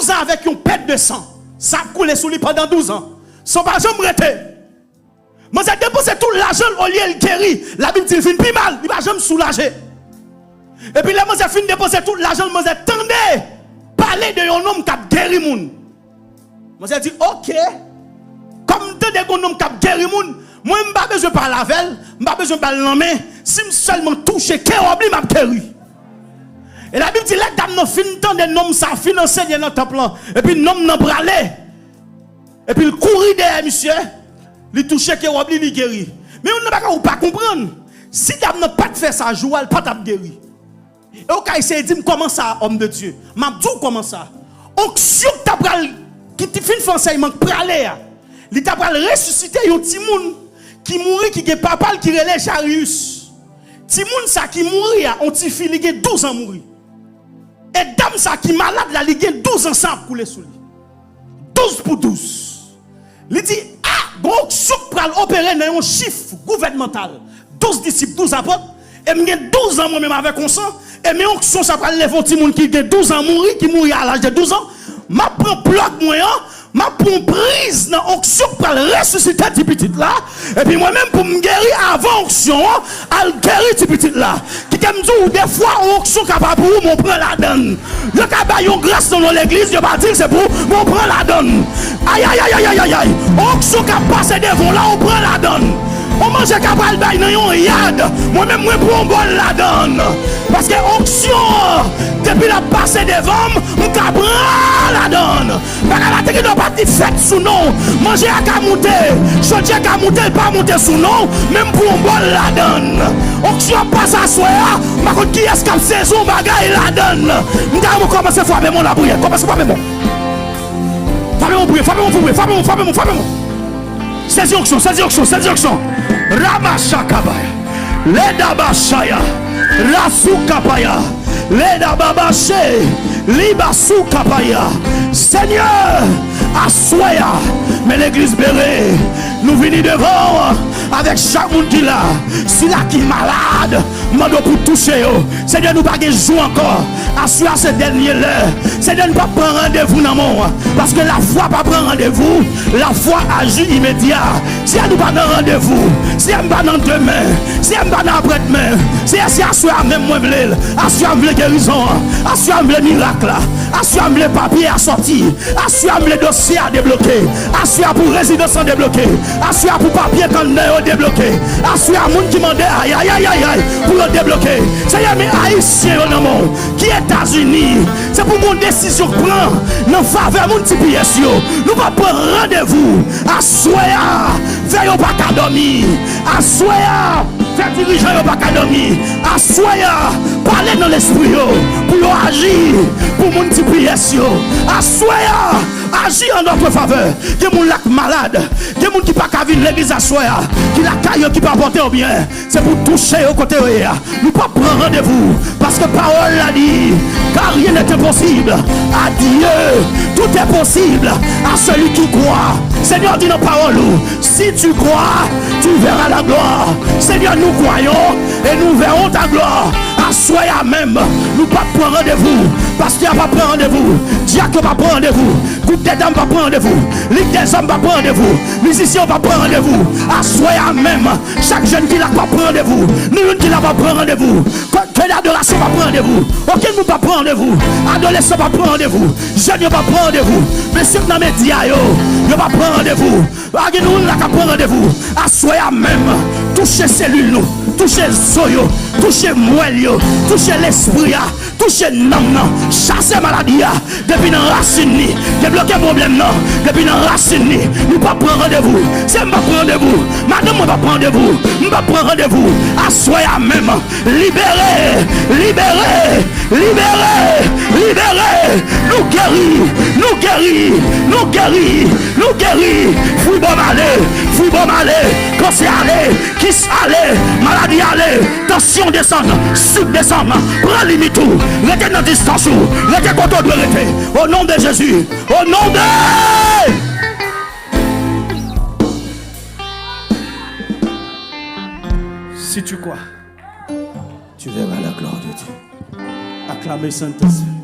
12 ans avec une pète de sang. Ça a coulé sous lui pendant 12 ans. Son pas jamais arrêté. Moi, j'ai déposé tout l'argent au lieu de guérir. La Bible dit qu'il finit plus mal. Il va jamais soulager. Et puis là, moi, j'ai fini de déposer tout l'argent. Moi, j'ai attendez. Parler de un homme qui a guéri moun. Moi, j'ai dit, ok. Comme tu es un homme qui a guéri moun, moi, je n'ai pas besoin de parler avec elle. Je n'ai pas besoin de parler avec elle. Si je seulement touché, je vais guérir. Et la Bible dit, là, dame, fin de temps, des noms, ça financé dans le temple. Et puis, nom n'a bralé. Et puis, il courit derrière, monsieur. Il touche que Wabli il guérit. Mais on ne peut pas comprendre. Si tu n'as pas fait ça, Joël pas t'a guéri. Et au cas essayer de dire comment ça homme de Dieu. M'a dit comment ça. Onction t'a pral qui te fin enseignement praler. Il t'a pral ressusciter un petit monde qui mourit qui est papa qui relève Jarius. Petit monde ça qui mourit on petit fille qui 12 ans mourir. Et dame ça qui malade la ligue 12 ans sans couler sous lui. 12 pour 12. Il dit donc, si vous pouvez opérer dans un chiffre gouvernemental, 12 disciples, 12 apôtres, et j'ai 12 ans moi-même avec un sang, et mes onctions, ça va lever un petit monde qui a 12 ans mourir, qui mourit à l'âge de 12 ans, je prends bloc moyen, je prends prise dans l'onction pour ressusciter ce petit là, et puis moi-même pour me guérir avant l'onction, à guérir ce petit là. Qui t'aime dire, des fois, l'onction capable pour vous, on prend la donne. Le cabane, on grâce dans l'église, je vais dire, c'est pour on prend la donne. Aïe, aïe, aïe, aïe, aïe, aïe. L'onction qui a passé devant là, on prend la donne. On mange capable d'aller dans un yad. Moi-même, moi, pour un bol la donne. Parce que l'onction, depuis la passé devant, on prend la donne. Parce que la tête pas de fête sous nom. Manger à camoute. Changer à camoute, pas monter sous nom. Même pour un bol la donne. Onction passe à soi. Ma qui est-ce qu'elle saison bagaille la donne. Nous allons commencer à faire mon abouille. Commencez à faire mon. Fabez-moi. C'est onction. Ramashakabaya. Leda Bashaya. Rasukapaya. Leda Babashe. Libasukapaya. Seigneur, assoya. Mais l'église bérée, nous venons devant avec chaque monde qui là. Si là qui est malade, demande pour toucher. Seigneur, nous ne pouvons pas jouer encore. Assoya ce dernier là. Seigneur, nous ne pouvons pas prendre rendez-vous dans le monde. Parce que la foi pas prendre rendez-vous. La foi agit immédiat. Si elle nous pas dans rendez-vous, si elle pas dans demain, si elle pas dans après-demain, si elle assoya même moi vle, assoya vle guérison, assoya vle miracle, assoya vle papier à sortir, assoya vle dossier à débloquer, assoya pour résidence à débloquer, assoya pour papier candidat à débloquer, assoya monde qui mande aïe pour le débloquer. Seigneur, mais haïtien dans le monde, qui est États-Unis, c'est pour mon décision que prend dans faveur mon petit pièce. Nous pas prendre rendez-vous. Assoya, veille pas qu'à dormir. Assoya, fait dirigeant pas qu'à dormir. Assoya, parler dans l'esprit pour agir pour mon petit pièce. Assoya, agir en notre faveur. Des gens qui malade, des gens qui pas qu'à vivre l'église assoya, qui la caille qui pas porter au bien. C'est pour toucher au côté. Nous pas prendre rendez-vous parce que parole l'a dit, car rien n'est impossible. À Dieu, tout est possible à celui qui croit. Seigneur, dis nos paroles. Si tu crois, tu verras la gloire. Seigneur, nous croyons et nous verrons ta gloire. Assoya même, nous pas prendre rendez-vous. Pasteur va prendre rendez-vous. Diacre va prendre rendez-vous. Groupe des dames va prendre rendez-vous. Ligue des hommes va prendre rendez-vous. Musicien va prendre rendez-vous. Assoya même, chaque jeune qui l'a pas prendre rendez-vous. Nous qui l'a pas prendre rendez-vous. Que l'adoration va prendre rendez-vous. Aucun nous va prendre rendez-vous. Adolescent va prendre rendez-vous. Jeune va prendre rendez-vous. Monsieur dans les médias, il va prendre rendez-vous. Nous n'a qu'à prendre rendez-vous. Assoya même, toucher cellules nous. Toucher soyo, toucher moelle, toucher l'esprit, toucher nom, chasser maladie, depuis dans racine, débloquer problème, depuis dans racine, nous pas prendre rendez-vous, c'est pas prendre rendez-vous, madame on va prendre rendez-vous, on va prendre rendez-vous, assoya même, libérer, nous guérir, fouille bon malé, cancer aller, kiss aller, maladie aller, tension descendre, sucre descendre, prends limite tout, restez dans distance, restez content de rester, au nom de Jésus, au nom de... Si tu crois, tu verras la gloire de Dieu. Acclamez Saint-Esprit.